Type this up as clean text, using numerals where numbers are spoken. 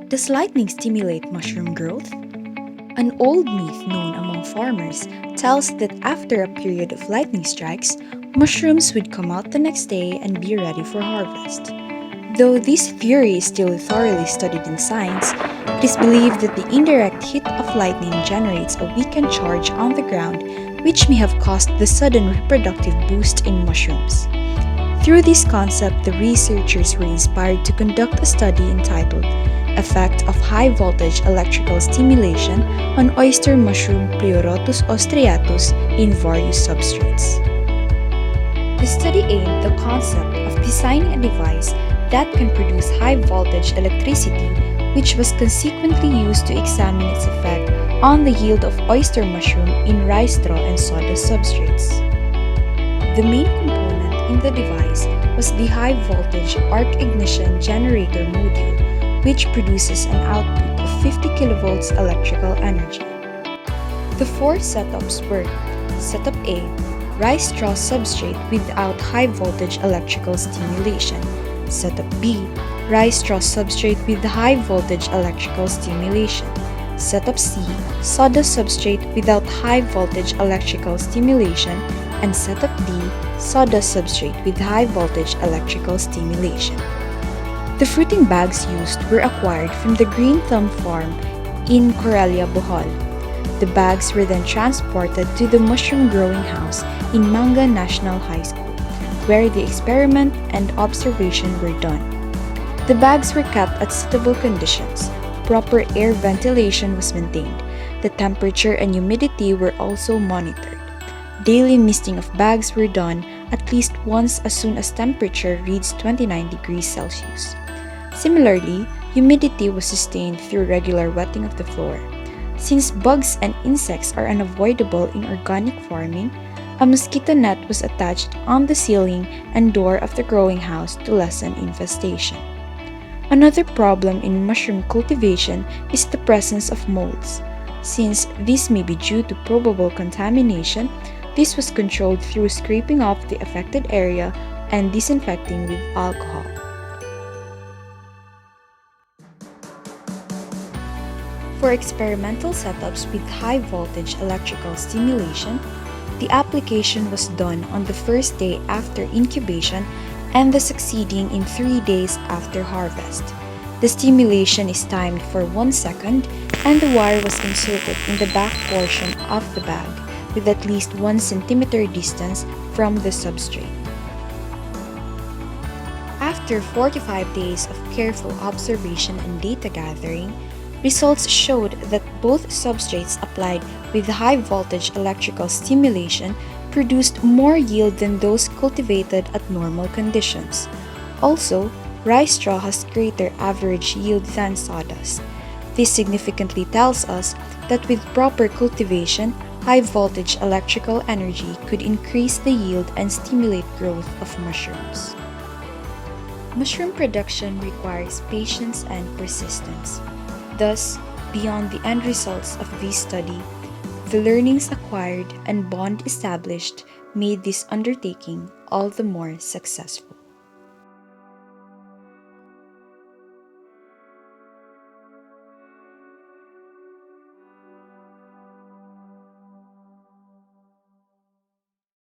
Does lightning stimulate mushroom growth? An old myth known among farmers tells that after a period of lightning strikes, mushrooms would come out the next day and be ready for harvest. Though this theory is still thoroughly studied in science, it is believed that the indirect hit of lightning generates a weakened charge on the ground, which may have caused the sudden reproductive boost in mushrooms. Through this concept, the researchers were inspired to conduct a study entitled Effect of High-Voltage Electrical Stimulation on Oyster Mushroom Pleurotus ostreatus in Various Substrates. The study aimed the concept of designing a device that can produce high-voltage electricity, which was consequently used to examine its effect on the yield of oyster mushroom in rice straw and sawdust substrates. The main component in the device was the high-voltage arc ignition generator module, which produces an output of 50 kilovolts electrical energy. The four setups were: Setup A, rice straw substrate without high-voltage electrical stimulation. Setup B, rice straw substrate with high-voltage electrical stimulation. Setup C, sawdust substrate without high-voltage electrical stimulation. And Setup D, sawdust substrate with high-voltage electrical stimulation. The fruiting bags used were acquired from the Green Thumb Farm in Correlia, Bohol. The bags were then transported to the mushroom growing house in Manga National High School, where the experiment and observation were done. The bags were kept at suitable conditions. Proper air ventilation was maintained. The temperature and humidity were also monitored. Daily misting of bags were done at least once as soon as temperature reached 29 degrees Celsius. Similarly, humidity was sustained through regular wetting of the floor. Since bugs and insects are unavoidable in organic farming, a mosquito net was attached on the ceiling and door of the growing house to lessen infestation. Another problem in mushroom cultivation is the presence of molds. Since this may be due to probable contamination, this was controlled through scraping off the affected area and disinfecting with alcohol. For experimental setups with high-voltage electrical stimulation, the application was done on the first day after incubation and the succeeding in 3 days after harvest. The stimulation is timed for 1 second and the wire was inserted in the back portion of the bag with at least 1 centimeter distance from the substrate. After 45 days of careful observation and data gathering, results showed that both substrates applied with high-voltage electrical stimulation produced more yield than those cultivated at normal conditions. Also, rice straw has greater average yield than sawdust. This significantly tells us that with proper cultivation, high-voltage electrical energy could increase the yield and stimulate growth of mushrooms. Mushroom production requires patience and persistence. Thus, beyond the end results of this study, the learnings acquired and bond established made this undertaking all the more successful.